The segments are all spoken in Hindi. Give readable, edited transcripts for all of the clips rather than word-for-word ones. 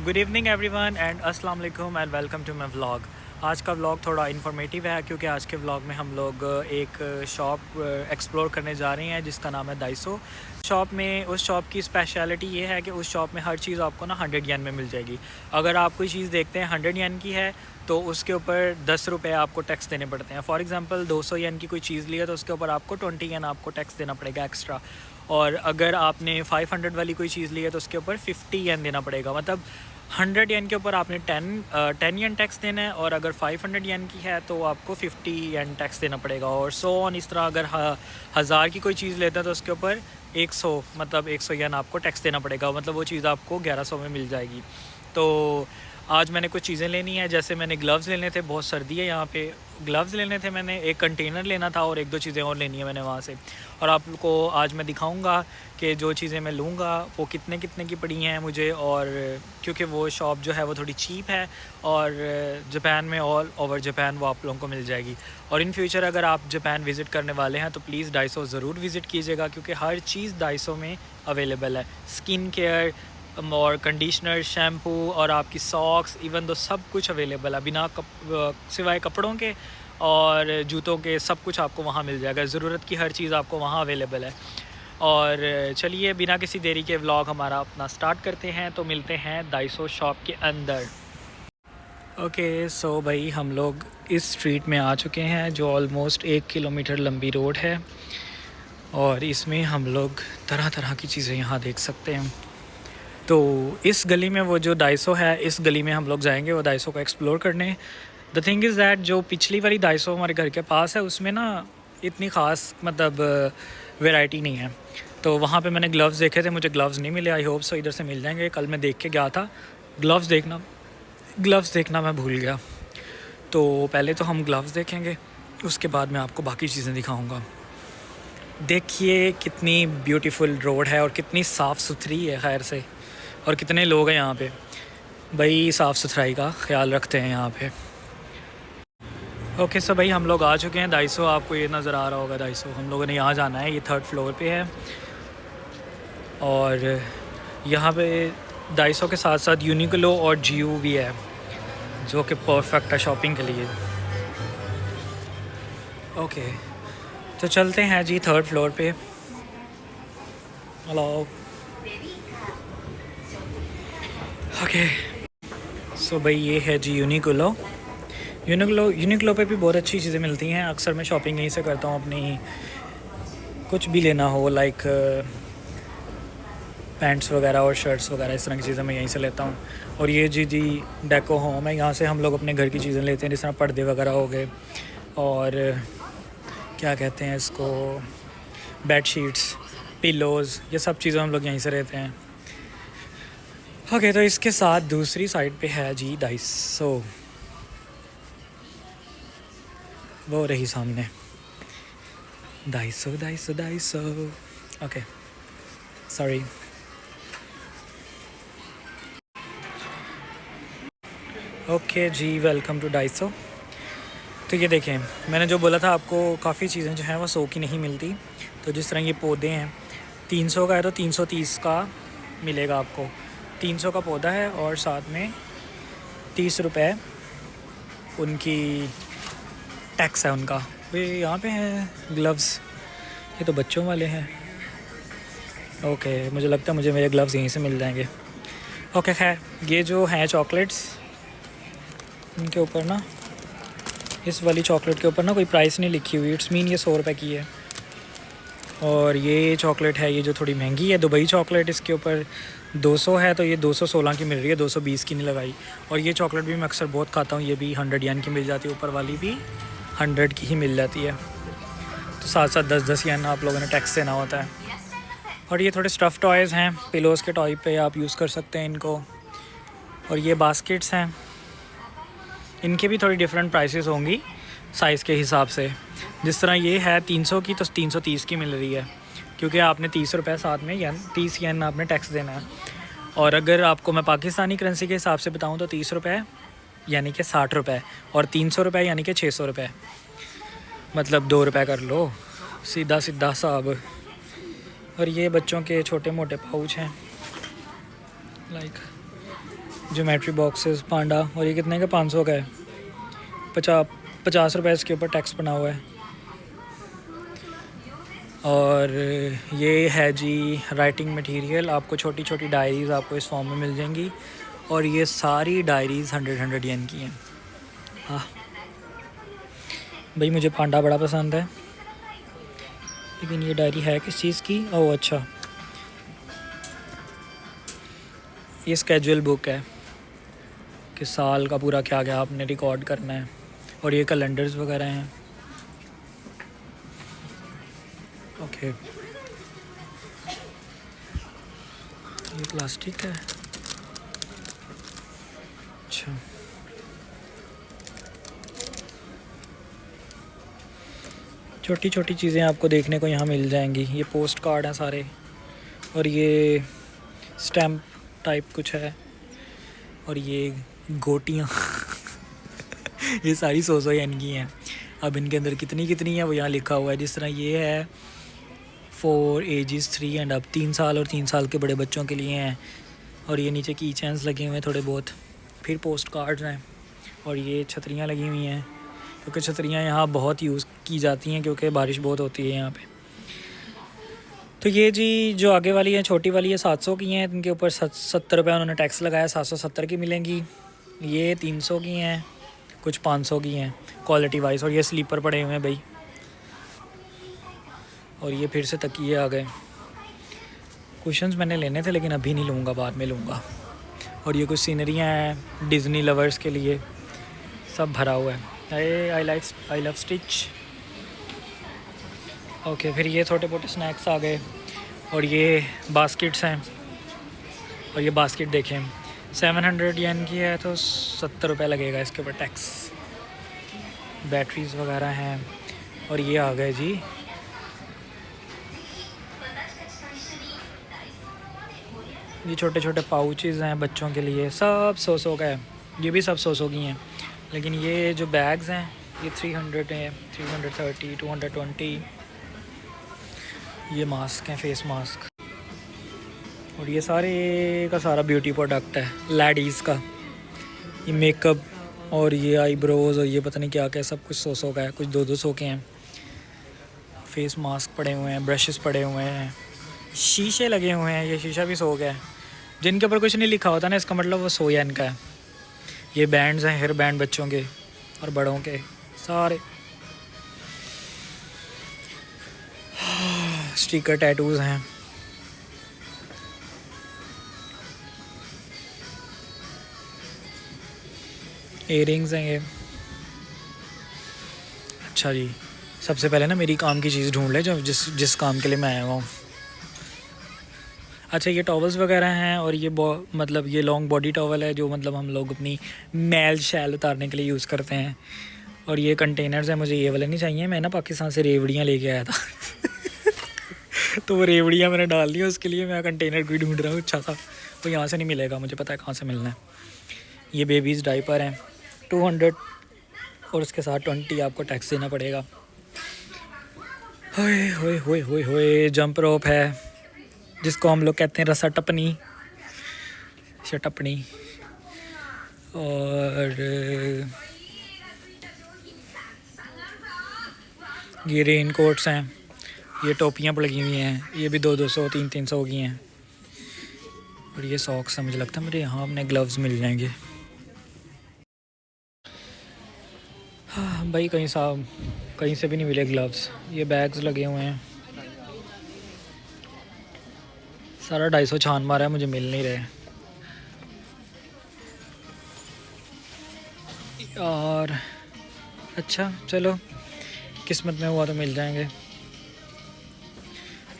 गुड इवनिंग एवरीवन एंड अस्सलाम वालेकुम and welcome to my vlog. आज का व्लॉग थोड़ा इन्फॉर्मेटिव है क्योंकि आज के व्लॉग में हम लोग एक शॉप एक्सप्लोर करने जा रहे हैं जिसका नाम है डाइसो। उस शॉप की स्पेशलिटी ये है कि उस शॉप में हर चीज़ आपको ना 100 येन में मिल जाएगी। अगर आप कोई चीज़ देखते हैं 100 येन की है तो उसके ऊपर 10 रुपये आपको टैक्स देने पड़ते हैं। फॉर एग्ज़ाम्पल 200 येन की कोई चीज़ ली है तो उसके ऊपर आपको 20 येन आपको टैक्स देना पड़ेगा एक्स्ट्रा। और अगर आपने 500 वाली कोई चीज़ ली है तो उसके ऊपर 50 येन देना पड़ेगा। मतलब 100 येन के ऊपर आपने 10 येन टैक्स देना है और अगर 500 येन की है तो आपको 50 येन टैक्स देना पड़ेगा। और सो ऑन इस तरह अगर 1000 की कोई चीज़ लेता है तो उसके ऊपर 100 येन आपको टैक्स देना पड़ेगा। मतलब वो चीज़ आपको 1100 में मिल जाएगी। तो आज मैंने कुछ चीज़ें लेनी है, जैसे मैंने ग्लव्स लेने थे, बहुत सर्दी है यहाँ पे। ग्लव्स लेने थे मैंने, एक कंटेनर लेना था और एक दो चीज़ें और लेनी है मैंने वहाँ से। और आप लोग को आज मैं दिखाऊंगा कि जो चीज़ें मैं लूँगा वो कितने कितने की पड़ी हैं मुझे। और क्योंकि वो शॉप जो है वो थोड़ी चीप है और जापान में ऑल ओवर जापान वो आप लोगों को मिल जाएगी। और इन फ्यूचर अगर आप जापान विज़िट करने वाले हैं तो प्लीज़ डाइसो ज़रूर विज़िट कीजिएगा क्योंकि हर चीज़ डाइसो में अवेलेबल है। स्किन केयर और कंडीशनर, शैम्पू और आपकी सॉक्स, इवन तो सब कुछ अवेलेबल है। सिवाय कपड़ों के और जूतों के सब कुछ आपको वहाँ मिल जाएगा। ज़रूरत की हर चीज़ आपको वहाँ अवेलेबल है। और चलिए बिना किसी देरी के व्लॉग हमारा अपना स्टार्ट करते हैं। तो मिलते हैं डाइसो शॉप के अंदर। ओके सो भाई हम लोग इस स्ट्रीट में आ चुके हैं जो ऑलमोस्ट 1 किलोमीटर लंबी रोड है और इसमें हम लोग तरह तरह की चीज़ें यहाँ देख सकते हैं। तो इस गली में वो जो डाइसो है, इस गली में हम लोग जाएंगे वो डाइसो को एक्सप्लोर करने। द थिंग इज़ दैट जो पिछली वाली डाइसो हमारे घर के पास है उसमें ना इतनी ख़ास मतलब वैरायटी नहीं है। तो वहाँ पे मैंने ग्लव्स देखे थे, मुझे ग्लव्स नहीं मिले। आई होप सो इधर से मिल जाएंगे। कल मैं देख के गया था, ग्लव्स देखना मैं भूल गया। तो पहले तो हम ग्लव्स देखेंगे, उसके बाद मैं आपको बाकी चीज़ें दिखाऊँगा। देखिए कितनी ब्यूटीफुल रोड है और कितनी साफ़ सुथरी है खैर से, और कितने लोग हैं यहाँ पे। भाई साफ़ सुथराई का ख्याल रखते हैं यहाँ पे। ओके सो भाई हम लोग आ चुके हैं डाइसो। आपको ये नज़र आ रहा होगा डाइसो। हम लोगों ने यहाँ जाना है, ये 3rd फ्लोर पे है। और यहाँ पे डाइसो के साथ साथ यूनिक्लो और जियो भी है जो कि परफेक्ट है शॉपिंग के लिए। ओके तो चलते हैं जी 3rd फ्लोर पे। हेलो। ओके सो भाई ये है जी यूनिक्लो पे भी बहुत अच्छी चीज़ें मिलती हैं। अक्सर मैं शॉपिंग यहीं से करता हूँ अपनी, कुछ भी लेना हो लाइक पैंट्स वगैरह और शर्ट्स वगैरह, इस तरह की चीज़ें मैं यहीं से लेता हूँ। और ये जी डेको होम है, यहाँ से हम लोग अपने घर की चीज़ें लेते हैं, जिस तरह पर्दे वगैरह हो गए और क्या कहते हैं इसको, बेडशीट्स, पिलोज़, ये सब चीज़ें हम लोग यहीं से लेते हैं। ओके तो इसके साथ दूसरी साइड पे है जी डाइसो, वो रही सामने डाइसो। Okay sorry. ओके जी वेलकम टू डाइसो। तो ये देखें, मैंने जो बोला था आपको काफ़ी चीज़ें जो हैं वो 100 की नहीं मिलती। तो जिस तरह ये पौधे हैं 300 का है तो 330 का मिलेगा आपको। 300 का पौधा है और साथ में 30 रुपये उनकी टैक्स है उनका। वे यहाँ पे हैं ग्लव्स, ये तो बच्चों वाले हैं। ओके मुझे लगता है मुझे मेरे ग्लव्स यहीं से मिल जाएंगे। ओके खैर, ये जो हैं चॉकलेट्स, इनके ऊपर ना, इस वाली चॉकलेट के ऊपर ना कोई प्राइस नहीं लिखी हुई। इट्स मीन ये 100 रुपये की है। और ये चॉकलेट है, ये जो थोड़ी महंगी है दुबई चॉकलेट, इसके ऊपर 200 है तो ये 216 की मिल रही है, 220 की नहीं लगाई। और ये चॉकलेट भी मैं अक्सर बहुत खाता हूँ, ये भी 100 येन की मिल जाती है, ऊपर वाली भी 100 की ही मिल जाती है। तो साथ साथ 10-10 येन आप लोगों ने टैक्स देना होता है। और ये थोड़े स्टफ़ टॉयज़ हैं, पिलोज़ के टॉय पे आप यूज़ कर सकते हैं इनको। और ये बास्केट्स हैं, इनके भी थोड़ी डिफरेंट प्राइसेस होंगी साइज़ के हिसाब से। जिस तरह ये है 300 की तो 330 की मिल रही है क्योंकि आपने 30 रुपये साथ में 30 येन आपने टैक्स देना है। और अगर आपको मैं पाकिस्तानी करेंसी के हिसाब से बताऊँ तो 30 रुपये यानी कि 60 रुपये और 300 रुपये यानी कि 600 रुपये, मतलब 2 रुपये कर लो, सीधा साहब। और ये बच्चों के छोटे मोटे पाउच हैं लाइक ज्योमेट्री बॉक्सेस पांडा, और ये कितने का? 500 का है। 50 रुपये इसके ऊपर टैक्स बना हुआ है। और ये है जी राइटिंग मटेरियल, आपको छोटी छोटी डायरीज़ आपको इस फॉर्म में मिल जाएंगी, और ये सारी डायरीज़ 100 येन की हैं। हाँ भाई, मुझे पांडा बड़ा पसंद है, लेकिन ये डायरी है किस चीज़ की? ओह अच्छा, ये स्केड्यूल बुक है कि साल का पूरा क्या क्या आपने रिकॉर्ड करना है, और ये कैलेंडर्स वगैरह हैं। ओके, ये प्लास्टिक है। अच्छा, छोटी छोटी चीज़ें आपको देखने को यहाँ मिल जाएंगी। ये पोस्ट कार्ड हैं सारे, और ये स्टैम्प टाइप कुछ है, और ये गोटियाँ ये सारी 100 येन की हैं। अब इनके अंदर कितनी कितनी है वो यहाँ लिखा हुआ है। जिस तरह ये है 4 ages 3 एंड अब 3 साल और 3 साल के बड़े बच्चों के लिए हैं। और ये नीचे की चैन्स लगे हुए हैं थोड़े बहुत। फिर पोस्ट कार्ड्स हैं, और ये छतरियाँ लगी हुई हैं, क्योंकि छतरियाँ यहाँ बहुत यूज़ की जाती हैं क्योंकि बारिश बहुत होती है यहाँ पे। तो ये जी जो आगे वाली है, छोटी वाली है, 700 की हैं। इनके ऊपर 70 रुपये उन्होंने टैक्स लगाया, 770 की मिलेंगी। ये 300 की हैं, कुछ 500 की हैं क्वालिटी वाइज। और ये स्लीपर पड़े हुए हैं भाई, और ये फिर से तकिए आ गए। कुशन्स मैंने लेने थे लेकिन अभी नहीं लूँगा, बाद में लूँगा। और ये कुछ सीनरियाँ हैं डिज़नी लवर्स के लिए, सब भरा हुआ है। I love stitch. ओके, फिर ये छोटे मोटे स्नैक्स आ गए, और ये बास्केट्स हैं। और ये बास्केट देखें 700 येन की है, तो 70 रुपये लगेगा इसके ऊपर टैक्स। बैटरीज़ वगैरह हैं। और ये आ गए जी ये छोटे छोटे पाउचेज़ हैं बच्चों के लिए, सब 100 का है। ये भी सब 100 की हैं, लेकिन ये जो बैग्स हैं ये 300 हैं, 330, 220। ये मास्क हैं, फेस मास्क। और ये सारे का सारा ब्यूटी प्रोडक्ट है लेडीज़ का। ये मेकअप और ये आईब्रोज़ और ये पता नहीं क्या क्या, सब कुछ 100 का है, कुछ 200 के हैं। फेस मास्क पड़े हुए हैं, ब्रशेस पड़े हुए हैं, शीशे लगे हुए हैं। ये शीशा भी 100 का है। जिनके ऊपर कुछ नहीं लिखा होता ना, इसका मतलब वो 100 येन का है। ये बैंड्स हैं, हेयर बैंड बच्चों के और बड़ों के सारे। स्टिकर टैटूज़ हैं। इयरिंग्स हैं ये। अच्छा जी, सबसे पहले ना मेरी काम की चीज़ ढूंढ ले जो जिस काम के लिए मैं आया हुआ हूँ। अच्छा, ये टॉवल्स वगैरह हैं, और ये मतलब ये लॉन्ग बॉडी टॉवल है जो मतलब हम लोग अपनी मैल शैल उतारने के लिए यूज़ करते हैं। और ये कंटेनर्स हैं, मुझे ये वाले नहीं चाहिए। मैं ना पाकिस्तान से रेवड़ियाँ लेके आया था तो वो रेवड़ियाँ मैंने डाल दी, उसके लिए मैं कंटेनर भी ढूंढ रहा हूँ अच्छा सा। तो यहाँ से नहीं मिलेगा, मुझे पता है कहाँ से मिलना है। ये बेबीज़ डाइपर हैं 200, और उसके साथ 20 आपको टैक्स देना पड़ेगा। होए होए होए होए होए। जंप रोप है जिसको हम लोग कहते हैं रस्सा टपनी, शटपनी। और ये रेन कोट्स हैं, ये टोपियाँ लगी हुई हैं, ये भी 200 300 की हैं। और ये सॉक्स हैं, मुझे लगता है मुझे यहाँ अपने ग्लव्स मिल जाएंगे। हाँ भाई, कहीं से भी नहीं मिले ग्लव्स। ये बैग्स लगे हुए हैं, सारा 250 छान मारा है, मुझे मिल नहीं रहे। और अच्छा चलो, किस्मत में हुआ तो मिल जाएंगे।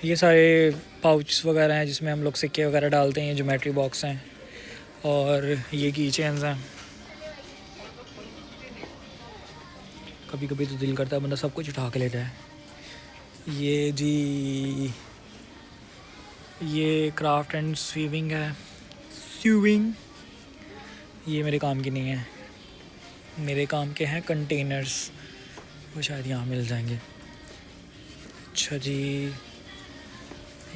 ये सारे पाउच वगैरह हैं जिसमें हम लोग सिक्के वगैरह डालते हैं। ये ज्योमेट्री बॉक्स हैं, और ये की चेन्स हैं। कभी कभी तो दिल करता है बंदा सब कुछ उठा के ले जाए। ये जी ये क्राफ्ट एंड स्वीविंग है, स्वीविंग। ये मेरे काम की नहीं है, मेरे काम के हैं कंटेनर्स, वो शायद यहाँ मिल जाएंगे। अच्छा जी,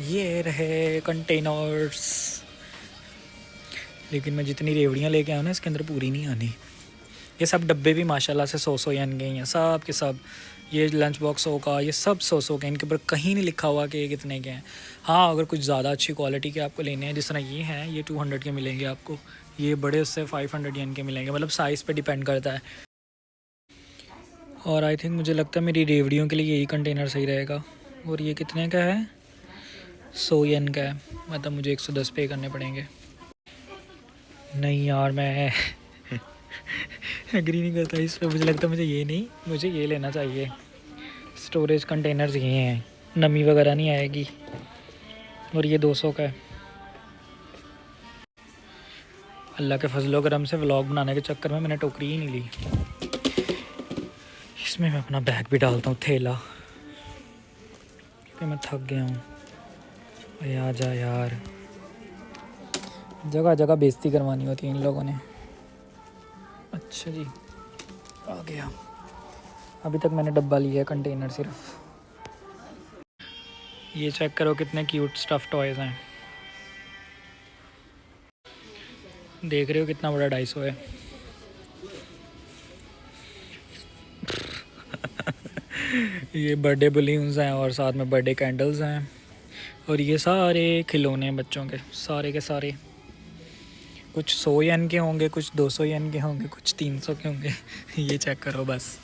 ये रहे कंटेनर्स। लेकिन मैं जितनी रेवड़ियाँ लेके आया ना इसके अंदर पूरी नहीं आनी। ये सब डब्बे भी माशाल्लाह से 100 येन के हैं सब के सब। ये लंच बॉक्सों का ये सब 100 के, इनके ऊपर कहीं नहीं लिखा हुआ कि ये कितने के हैं। हाँ अगर कुछ ज़्यादा अच्छी क्वालिटी के आपको लेने हैं, जिस तरह ये हैं, ये 200 के मिलेंगे आपको। ये बड़े उससे 500 येन के मिलेंगे, मतलब साइज़ पे डिपेंड करता है। और आई थिंक मुझे लगता है मेरी रेवड़ियों के लिए यही कंटेनर सही रहेगा। और ये कितने का है? 100 येन का है, मतलब मुझे 110 पे करने पड़ेंगे। नहीं यार मैं एग्री नहीं करता इस पर। मुझे लगता है मुझे ये लेना चाहिए। स्टोरेज कंटेनर्स ये हैं, नमी वगैरह नहीं आएगी। और ये 200 का है। अल्लाह के फजलो करम से व्लॉग बनाने के चक्कर में मैंने टोकरी ही नहीं ली। इसमें मैं अपना बैग भी डालता हूँ, थैला, क्योंकि मैं थक गया हूँ। अरे आ जा यार, जगह जगह बेइज्जती करवानी होती है इन लोगों ने। अच्छा जी आ गया। अभी तक मैंने डब्बा लिया है, कंटेनर सिर्फ। ये चेक करो कितने क्यूट स्टफ टॉयज़ हैं। देख रहे हो कितना बड़ा 250 है। ये बर्थडे बलून्स हैं और साथ में बर्थडे कैंडल्स हैं। और ये सारे खिलौने बच्चों के सारे कुछ 100 येन के होंगे, कुछ 200 येन के होंगे, कुछ 300 के होंगे। ये चेक करो बस।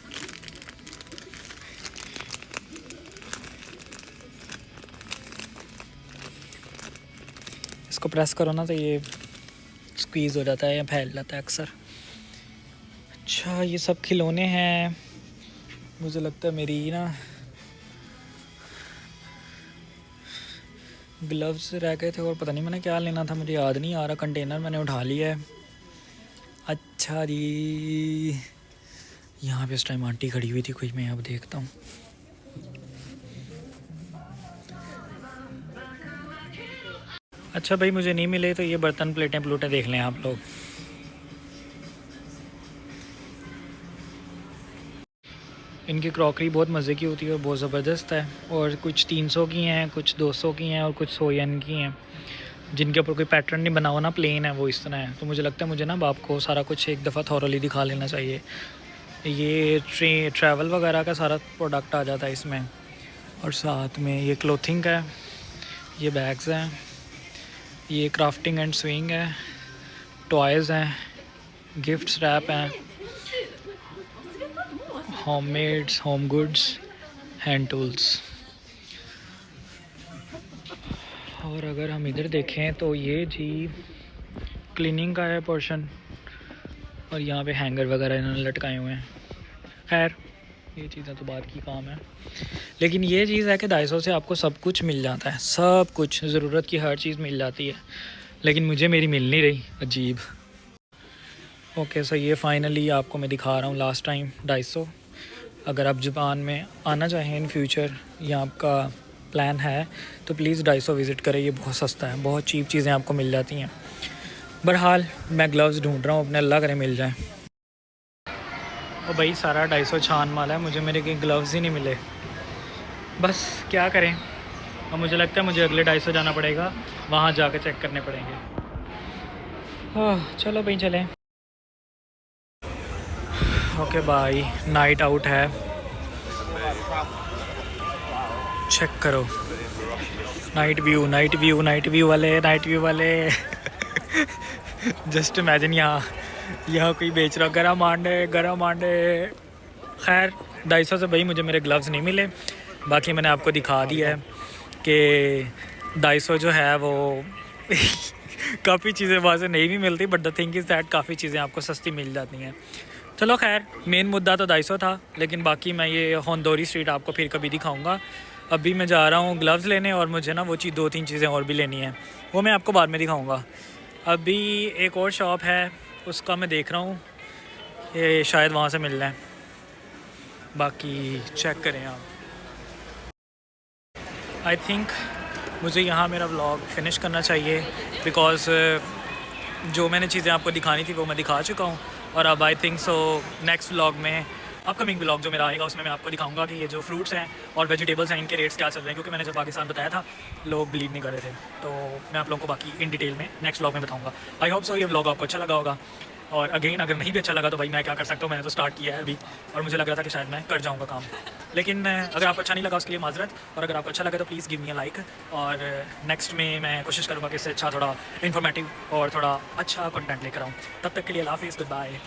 इसको प्रेस करो ना तो ये स्क्वीज़ हो जाता है या फैल जाता है अक्सर। अच्छा ये सब खिलौने हैं। मुझे लगता है मेरी ना ग्लव्स रह गए थे और पता नहीं मैंने क्या लेना था, मुझे याद नहीं आ रहा। कंटेनर मैंने उठा लिया है। अच्छा जी यहाँ पे इस टाइम आंटी खड़ी हुई थी कोई, मैं अब देखता हूँ। अच्छा भाई मुझे नहीं मिले तो ये बर्तन प्लेटें प्लूटें देख लें आप लोग। इनकी क्रॉकरी बहुत मज़े की होती है और बहुत ज़बरदस्त है। और कुछ 300 की हैं, कुछ 200 की हैं और कुछ 100 येन की हैं, जिनके ऊपर कोई पैटर्न नहीं बना हुआ ना, प्लेन है वो इस तरह है। तो मुझे लगता है मुझे ना आपको सारा कुछ एक दफ़ा थॉरली दिखा लेना चाहिए। ये ट्रैवल वगैरह का सारा प्रोडक्ट आ जाता है इसमें। और साथ में ये क्लोथिंग का है, ये बैग्स हैं, ये क्राफ्टिंग एंड स्विंग है, टॉयज़ हैं, गिफ्ट रैप हैं, होममेड्स, होम गुड्स, हैंड टूल्स। और अगर हम इधर देखें तो ये जी क्लीनिंग का है पोर्शन। और यहाँ पे हैंगर वगैरह इन्होंने लटकाए हुए हैं। खैर ये चीज़ें तो बात की काम है। लेकिन ये चीज़ है कि 250 से आपको सब कुछ मिल जाता है, सब कुछ, ज़रूरत की हर चीज़ मिल जाती है। लेकिन मुझे मेरी मिल नहीं रही, अजीब। ओके सो ये फाइनली आपको मैं दिखा रहा हूँ लास्ट टाइम 250। अगर आप जापान में आना चाहें इन फ्यूचर या आपका प्लान है तो प्लीज़ 250 विज़िट करें। ये बहुत सस्ता है, बहुत चीप चीज़ें आपको मिल जाती हैं। बहरहाल मैं ग्लव्स ढूंढ रहा हूँ अपने, अल्लाह करे मिल जाए। और भाई सारा 250 छान माल है, मुझे मेरे कहीं ग्लव्स ही नहीं मिले। बस क्या करें, और मुझे लगता है मुझे अगले 250 जाना पड़ेगा, वहाँ जाकर चेक करने पड़ेंगे। चलो भाई चलें। ओके भाई नाइट आउट है, चेक करो night view, night view, night view वाले, नाइट व्यू वाले। जस्ट इमेजिन यहाँ कोई बेच रहा गरम आंडे। खैर 250 से भाई मुझे मेरे ग्लव्स नहीं मिले। बाकी मैंने आपको दिखा दिया है कि 250 जो है वो काफ़ी चीज़ें वहाँ से नहीं भी मिलती, but the thing is that काफ़ी चीज़ें आपको सस्ती मिल जाती हैं। चलो खैर मेन मुद्दा तो 250 था, लेकिन बाकी मैं ये होंदोरी स्ट्रीट आपको फिर कभी दिखाऊंगा। अभी मैं जा रहा हूँ ग्लव्स लेने और मुझे ना वो चीज़ 2-3 चीज़ें और भी लेनी है, वो मैं आपको बाद में दिखाऊंगा। अभी एक और शॉप है उसका मैं देख रहा हूँ, ये शायद वहाँ से मिल जाए, बाकी चेक करें आप। आई थिंक मुझे यहाँ मेरा व्लॉग फ़िनिश करना चाहिए, बिकॉज़ जो मैंने चीज़ें आपको दिखानी थी वो मैं दिखा चुका हूँ। और अब I think so next vlog में अपकमिंग ब्लॉग जो मेरा आएगा उसमें मैं आपको दिखाऊंगा कि ये जो फ्रूट्स हैं और वेजिटेबल्स हैं इनके रेट्स क्या चल रहे हैं, क्योंकि मैंने जब पाकिस्तान बताया था लोग बिलीव नहीं कर रहे थे। तो मैं आप लोगों को बाकी इन डिटेल में नेक्स्ट ब्लॉग में बताऊँगा। आई होप सो ये ब्लॉग आपको अच्छा लगा होगा। और अगेन अगर नहीं भी अच्छा लगा तो भाई मैं क्या कर सकता हूँ, मैंने तो स्टार्ट किया है अभी और मुझे लग रहा था कि शायद मैं कर जाऊँगा काम। लेकिन अगर आपको अच्छा नहीं लगा उसके लिए माजरत, और अगर आपको अच्छा लगा तो please give me a like. और नेक्स्ट में मैं कोशिश करूँगा कि इससे अच्छा थोड़ा इन्फॉर्मेटिव और थोड़ा अच्छा कंटेंट लेकर आऊँ। तब तक के लिए अल्लाह हाफिज़, गुड बाय।